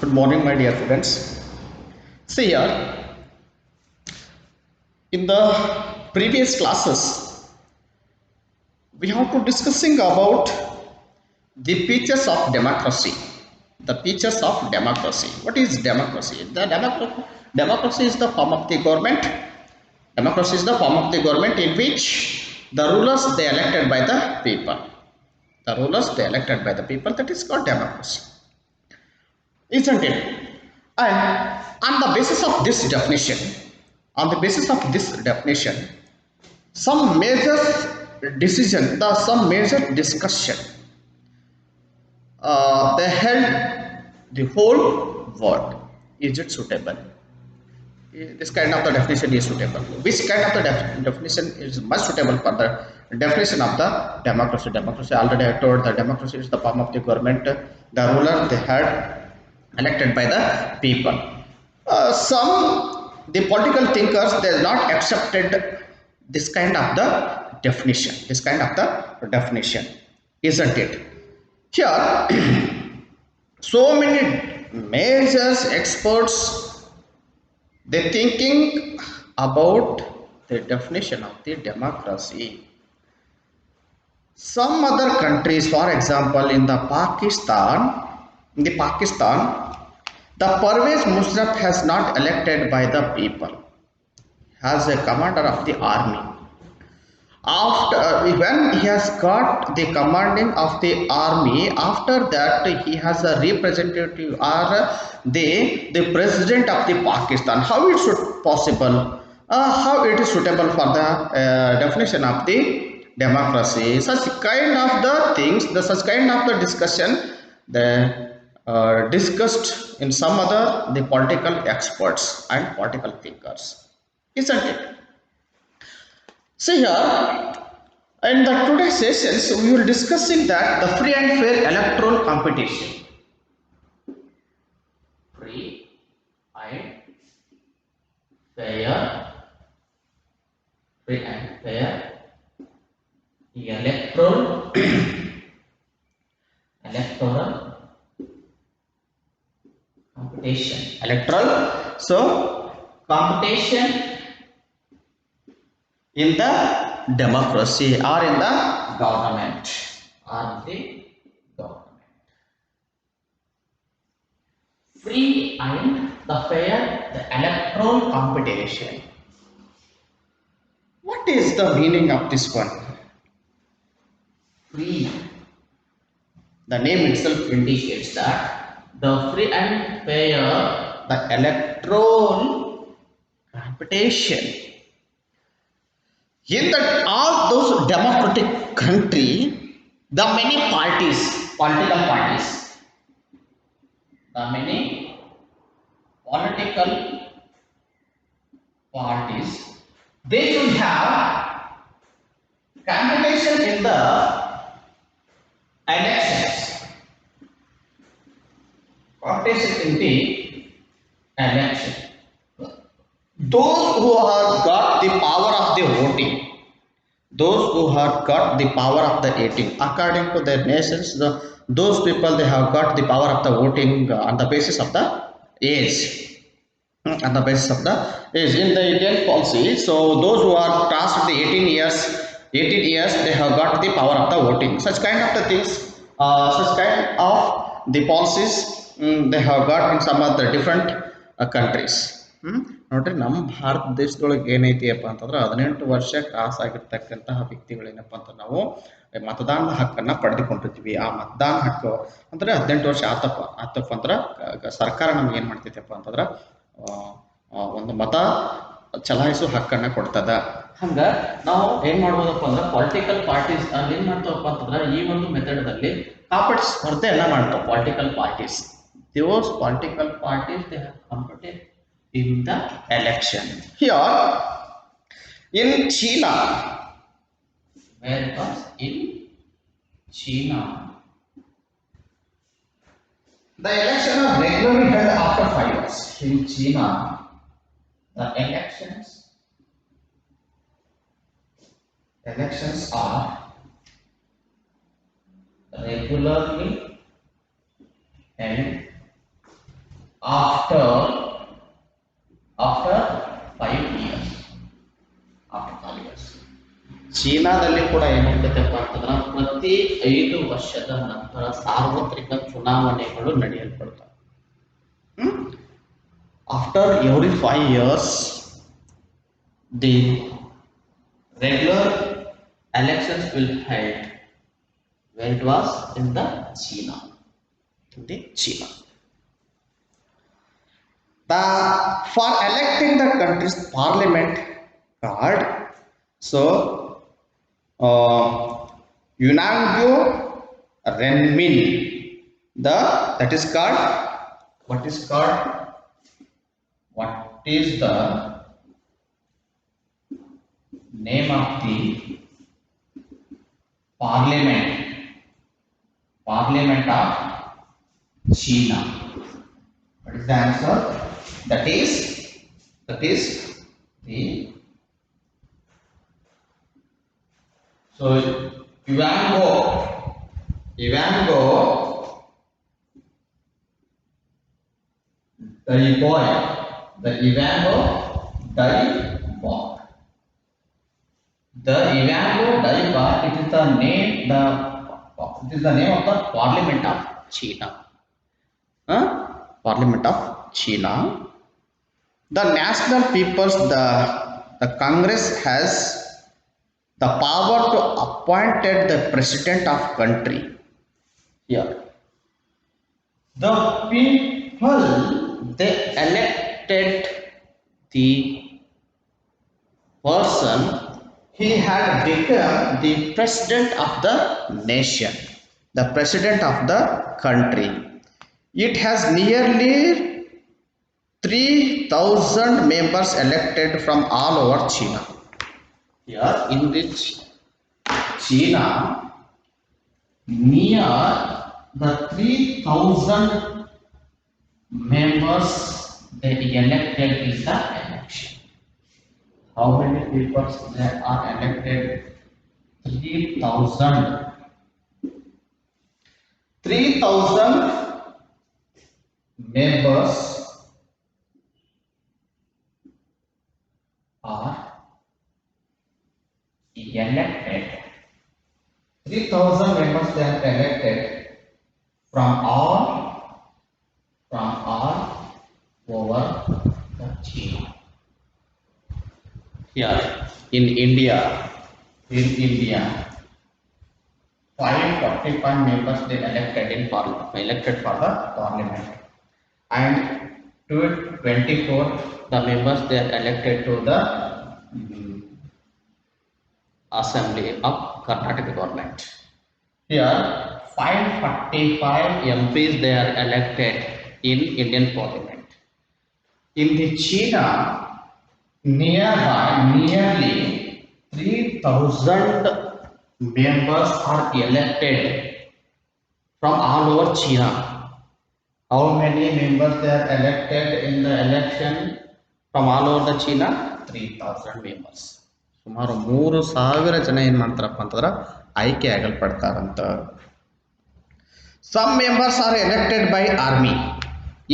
Good morning, my dear students. See here, in the previous classes, we have to discussing about the features of democracy. The features of democracy. What is democracy? Democracy is the form of the government. Democracy is the form of the government in which the rulers they elected by the people. The rulers they elected by the people. That is called democracy, isn't it? And on the basis of this definition, on the basis of this definition, some major decision, some major discussion, they held the whole world. Is it suitable? This kind of the definition is suitable. Which kind of the definition is much suitable for the definition of the democracy? Democracy, already I told, the democracy is the form of the government. The ruler they had elected by the people. Some the political thinkers they not accepted this kind of the definition. This kind of the definition, isn't it? Here, so many major experts they thinking about the definition of the democracy. Some other countries, for example, in the Pakistan, the Pervez Musharraf has not elected by the people, as a commander of the army. After when he has got the commanding of the army, after that he has a representative or the president of the Pakistan. How it should possible? How it is suitable for the definition of the democracy? Such kind of the things, such kind of the discussion, the discussed in some other the political experts and political thinkers, isn't it? See here, in the today's sessions, we will discussing that the free and fair electoral competition. Free and fair, free and fair electoral competition. Electoral. So competition in the democracy or in the government free and the fair the electoral competition. What is the meaning of this one? Free, the name itself indicates that the free and fair the electoral competition. In that all those democratic country, the many parties, political parties, the many political parties, they should have competition in the elections. Competition in the election. Those who have got the power of the voting, those who have got the power of the voting, according to their nations, those people they have got the power of the voting on the basis of the age. On the basis of the age in the Indian policy, so those who are past the 18 years, they have got the power of the voting. Such kind of the things, such kind of the policies they have got in some of the different countries. ನೋಡ್ರಿ ನಮ್ಮ ಭಾರತ ದೇಶದೊಳಗೆ ಏನೈತಿಯಪ್ಪ ಅಂತಂದ್ರೆ 18 ವರ್ಷ cross ಆಗಿರ್ತಕ್ಕಂತಹ ವ್ಯಕ್ತಿಗಳೇನಪ್ಪ ಅಂತ ನಾವು ಮತದಾನದ ಹಕ್ಕನ್ನು ಪಡೆದುಕೊಂಡಿರ್ತೀವಿ. ಆ ಮತದಾನ ಹಕ್ಕು ಅಂದ್ರೆ 18 ವರ್ಷ ಆತಪ್ಪ ಅಂದ್ರೆ ಸರ್ಕಾರ ನಮ್ಗೆ ಏನು ಮಾಡ್ತೈತಪ್ಪ ಅಂತಂದ್ರೆ ಒಂದು ಮತ ಚಲಾಯಿಸೋ ಹಕ್ಕನ್ನು ಕೊಡ್ತದ. ಹಂಗ ನಾವು ಏನ್ ಮಾಡ್ಬೋದಪ್ಪ ಅಂದ್ರೆ ಪೊಲಿಟಿಕಲ್ ಪಾರ್ಟೀಸ್ ಅಲ್ಲಿ ಏನ್ ಮಾಡ್ತಾವಪ್ಪ ಅಂತಂದ್ರೆ ಈ ಒಂದು ಮೆಥಡ್ದಲ್ಲಿ ಕಾಂಪಿಟೇಷನ್ ಸ್ಪರ್ಧೆ ಎಲ್ಲ ಮಾಡ್ತಾವ. Political parties, those political parties they have competed in the election. Here in China, where it was in China, the election are regularly held after 5 years. In China, the elections are regularly held after after 5 years. after 5 years. ಚೀನಾದಲ್ಲಿ ಕೂಡ ಏನಾಗ್ತದೆಪ್ಪ ಅಂತಂದ್ರೆ ಪ್ರತಿ 5 ವರ್ಷದ ನಂತರ ಸಾರ್ವತ್ರಿಕ ಚುನಾವಣೆಗಳು ನಡೆಯಲ್ಪಡ್ತವೆ. After every 5 years, the regular elections will held where it was in the China. In the China. For electing the country's parliament card, so Yunangyo Renmin, that is called, what is the name of the parliament of China? What is the answer? That is the, so Yuango Daiboy, the Yuango Daibok. The Yuango Daibok, it is the name of the Parliament of China. Parliament of China. The national peoples, the Congress has the power to appoint the president of country. Here, the people, they elected the person, he had become the president of the nation, the president of the country. It has nearly 3,000 members elected from all over China. Here in which China, near the 3,000 members they elected in the election. How many people there are elected? 3,000. 3,000 members are elected. 3,000 members they are elected from all over the China. Here in India, 545 members they elected for the parliament, and 224 the members they are elected to the assembly of Karnataka government. Here 545 MPs they are elected in Indian parliament. In the China, nearly 3,000 members are elected from all over China. How many members they are elected in the election from all over the China? 3,000 members. ಸುಮಾರು 3,000 ಜನ ಏನು ಮಾಡ್ತಾರಪ್ಪ ಅಂತಂದ್ರೆ ಆಯ್ಕೆ ಆಗಲ್ಪಡ್ತಾರಂತ. Some members are elected by army.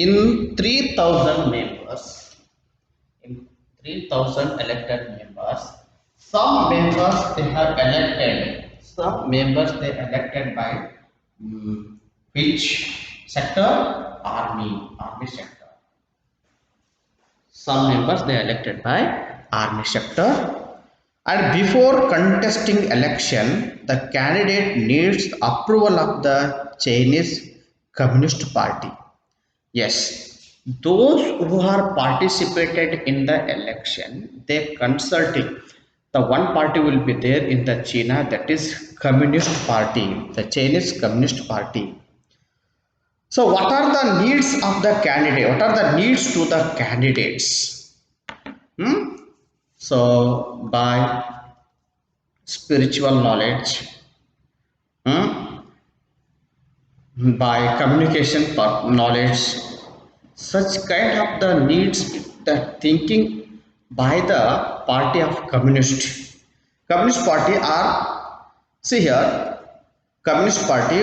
In 3,000 members, in 3,000 elected members, some members they have elected. Some members they elected by which sector? Army sector. Some members they elected by army sector. And before contesting election, the candidate needs approval of the Chinese Communist Party. Yes, those who are participated in the election, they consulting. The one party will be there in the China, that is Communist Party, the Chinese Communist Party. So what are the needs of the candidate? What are the needs to the candidates? So by spiritual knowledge, by communication knowledge, such kind of the needs, the thinking by the party of Communist Party are, see here, Communist Party,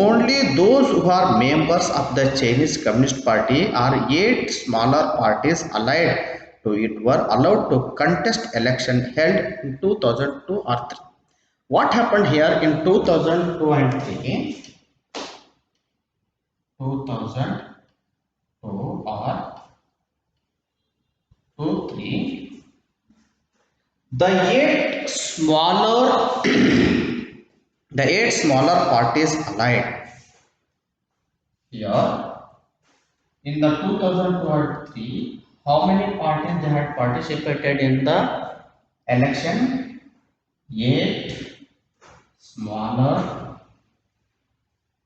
only those who are members of the Chinese Communist Party or 8 smaller parties allied to it were allowed to contest election held in 2002 or 3. What happened here in 2002 and 3? 2002 or 2, 3. The 8 smaller the 8 smaller parties allied. Here in the 2002 or 3, how many parties they had participated in the election? 8 smaller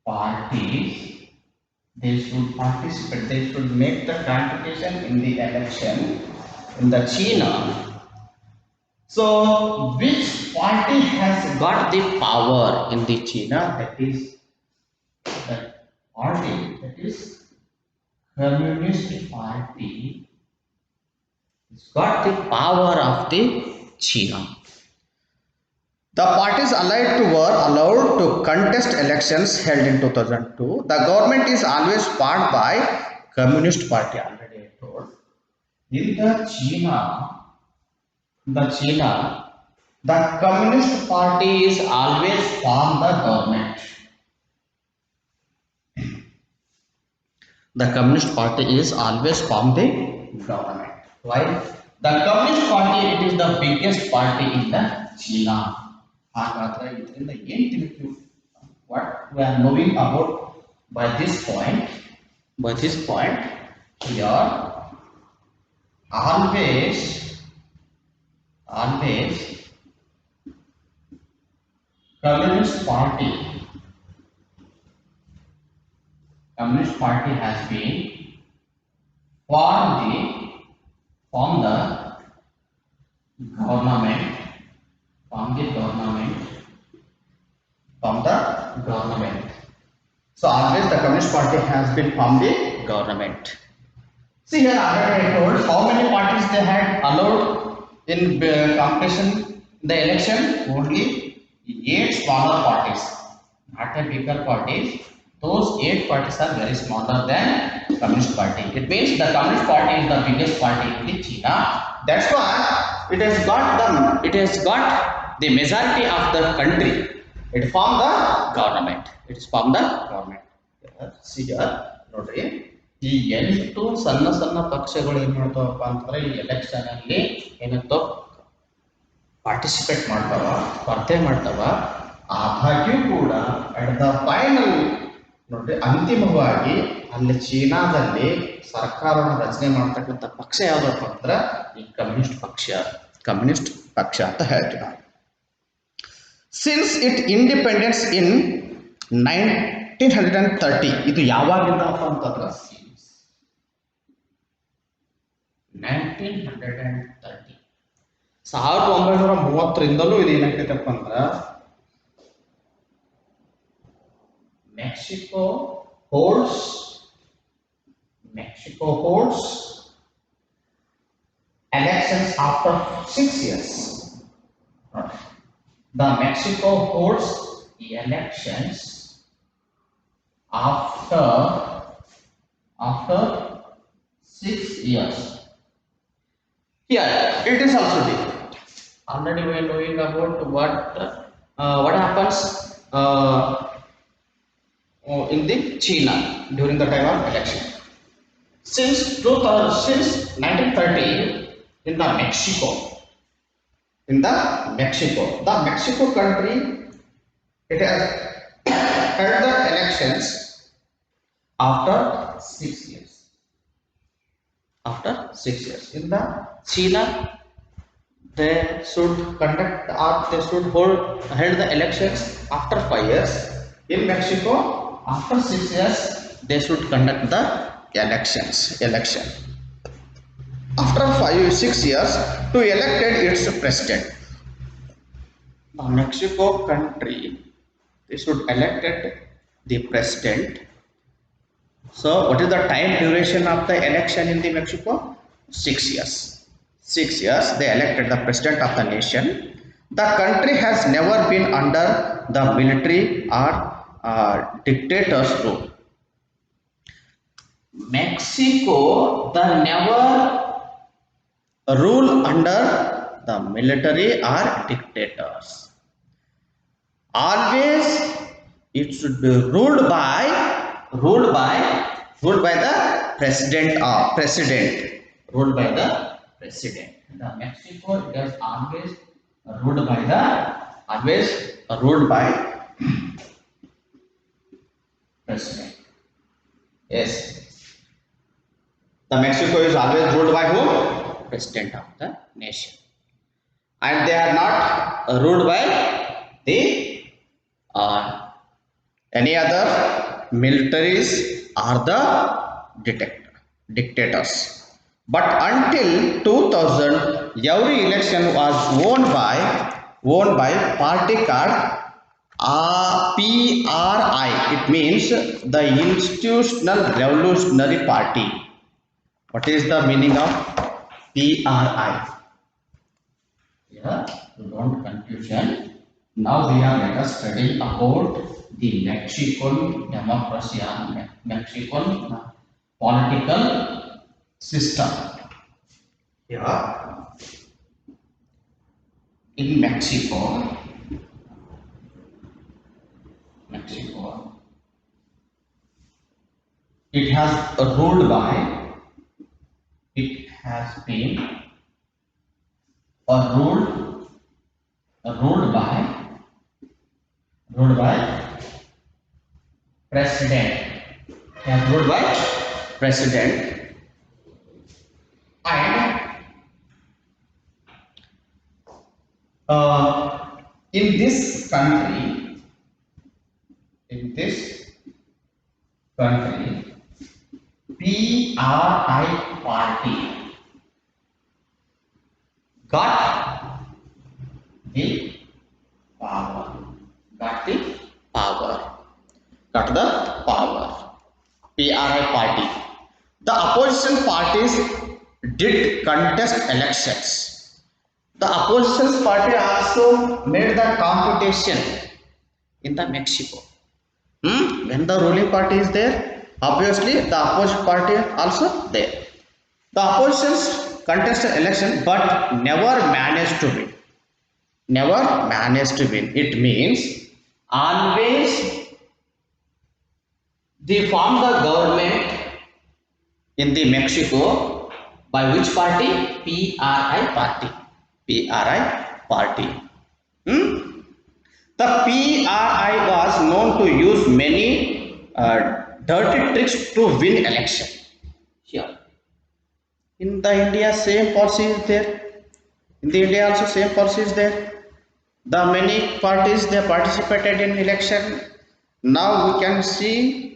parties. They should participate. They should make the competition in the election in the China. So, which party has got the power in the China? That is the party. That is Communist Party. It's got the power of the China. The parties allied were allowed to contest elections held in 2002. The government is always backed by Communist Party. Already I told. In the Communist Party is always form the government. The Communist Party is always form the government. Why? The Communist Party, it is the biggest party in the China. What we are knowing about by this point here, always Communist Party has been form the government. So always the Communist Party has been from the government. See here, already I told how many parties they had allowed in competition in the election. Only 8 smaller parties, not a bigger parties. Those 8 parties are very smaller than Communist Party. It means the Communist Party is the biggest party in the China. That's why it has got the majority of the country. It formed the government. It is formed the government. See here, ನೋಡ್ರಿ ಈ 8 ಸಣ್ಣ ಪಕ್ಷಗಳು ಏನು ಮಾಡ್ತಾವಪ್ಪ ಅಂತಂದ್ರೆ ಈ election ಅಲ್ಲಿ ಏನಂತ participate ಮಾಡ್ತಾವ, ಸ್ಪರ್ಧೆ ಮಾಡ್ತಾವ. ಆದಾಗ್ಯೂ ಕೂಡ ಅಟ್ ದ ಫೈನಲ್ ನೋಡ್ರಿ ಅಂತಿಮವಾಗಿ ಅಲ್ಲಿ ಚೀನಾದಲ್ಲಿ ಸರ್ಕಾರವನ್ನು ರಚನೆ ಮಾಡ್ತಕ್ಕಂಥ ಪಕ್ಷ ಯಾವುದಪ್ಪ ಅಂದ್ರೆ ಈ ಕಮ್ಯುನಿಸ್ಟ್ ಪಕ್ಷ ಅಂತ ಹೇಳ್ತೀವಿ ನಾವು. ಸಿನ್ಸ್ ಇಟ್ ಇಂಡಿಪೆಂಡೆನ್ಸ್ ಇನ್ 1930, ಇದು ಯಾವಾಗಿಂದ ಅಂತಂದ್ರೆ 1930 1930ರಿಂದಲೂ ಇದು ಏನಾಗ್ತೈತಪ್ಪ ಅಂದ್ರೆ Mexico holds elections after 6 years. The Mexico holds elections after 6 years. Here it is also different. Already we are knowing about what happens in the China during the time of election. Since 1930, in the Mexico, the Mexico country, it has held the elections after 6 years. In the China, they should conduct or they should held the elections after 5 years. In Mexico, after 6 years, they should conduct the election. After 6 years, to elected its president. The Mexico country, they should elected the president. So, what is the time duration of the election in the Mexico? 6 years. 6 years, they elected the president of the nation. The country has never been under the military or dictators rule. Mexico the never rule under the military or dictators. Always it should be ruled by the president ruled by the president. The Mexico is always ruled by president. Yes, the Mexico is always ruled by who? President of the nation, and they are not ruled by the any other militaries or the dictators. But until 2000, every election was won by party card PRI. It means the Institutional Revolutionary Party. What is the meaning of PRI? Yeah, don't confusion. Now we are let us study about the Mexican democracy and Mexican political system. Yeah, in Mexico, it has been ruled by president. Has ruled by president, and in this country, PRI party got the power. PRI party. The opposition parties did contest elections. The opposition party also made the competition in the Mexico. When the ruling party is there, obviously the opposition party also there. The oppositions contested election but never managed to win. It means always they form the government in the Mexico by which party? PRI party. The PRI was known to use many dirty tricks to win election. Here in the India, same policy is there. In the India also same policy is there. The many parties they participated in election. Now we can see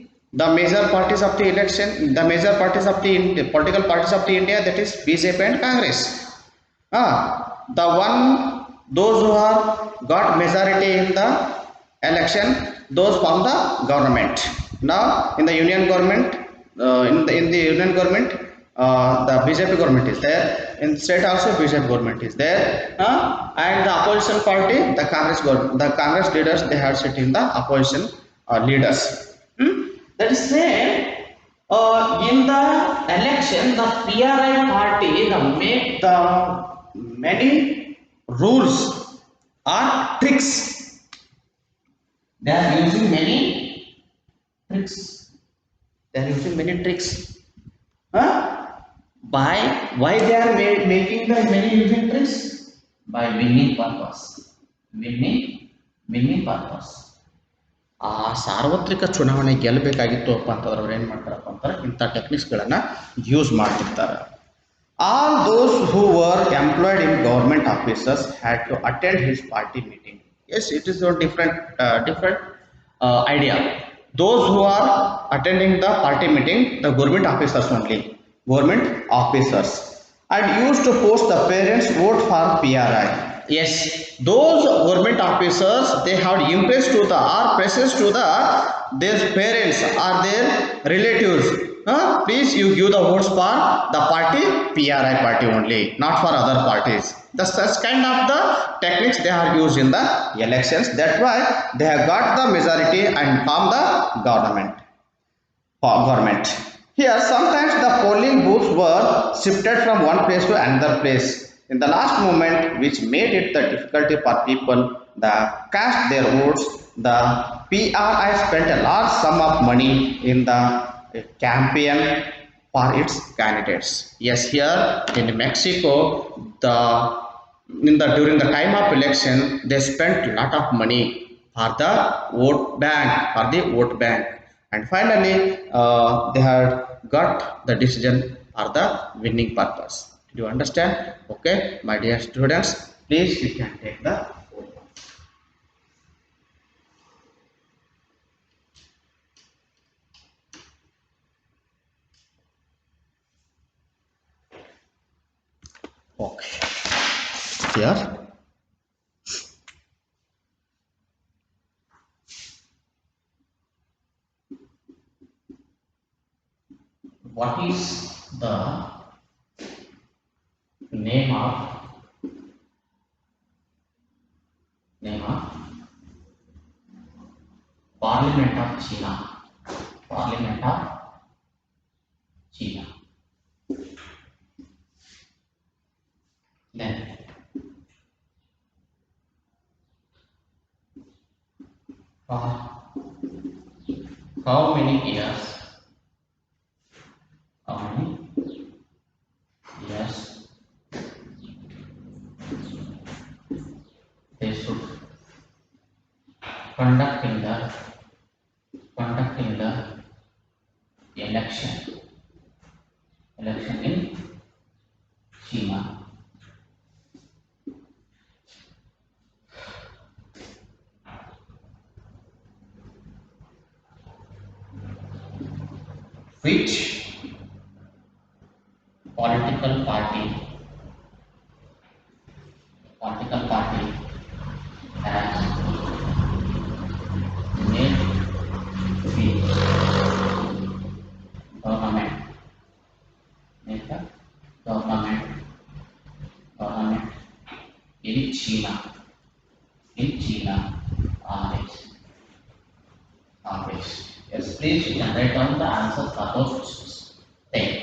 the major parties of the election, the major parties of the political parties of the India, that is BJP and Congress. The one, those who have got majority in the election, those form the government. Now in the union government, the BJP government is there. In state also BJP government is there. And the opposition party, the Congress leaders, they have sit in the opposition leaders. That is saying, in the election, the PRI party make the many rules or tricks. They are using many tricks. Why they are making the many using tricks? By winning purpose. ಆ ಸಾರ್ವತ್ರಿಕ ಚುನಾವಣೆ ಗೆಲ್ಲಬೇಕಾಗಿತ್ತುಪ್ಪ ಅಂತಂದ್ರೆ ಅವ್ರು ಏನು ಮಾಡ್ತಾರಪ್ಪ ಅಂತಾರೆ, ಇಂಥ ಟೆಕ್ನಿಕ್ಸ್ಗಳನ್ನು use ಮಾಡ್ತಿರ್ತಾರೆ. All those who were employed in government offices had to attend his party meeting. Yes, it is a different idea. Those who are attending the party meeting, the government officers only, and used to force the parents vote for PRI. Yes, those government officers they have impressed to the or presents to the their parents or their relatives. Please you give the votes for the party PRI party only, not for other parties. The such kind of the techniques they are used in the elections. That's why they have got the majority and form the government. Here, sometimes the polling booths were shifted from one place to another place in the last moment, which made it the difficulty for people that cast their votes. The PRI spent a large sum of money in the campaign for its candidates. Yes, here in Mexico, the in the during the time of election, they spent a lot of money for the vote bank, and finally they had got the decision for the winning purpose. Do you understand? Okay, my dear students, please you can take the okay here. What is the name of name of Parliament of China? Parliament of China. Then for how many years? How many years they should conducting the election in China. Which political party has made the government make the government in China on this. Yes, please you can write down the answer for those questions. Thank you.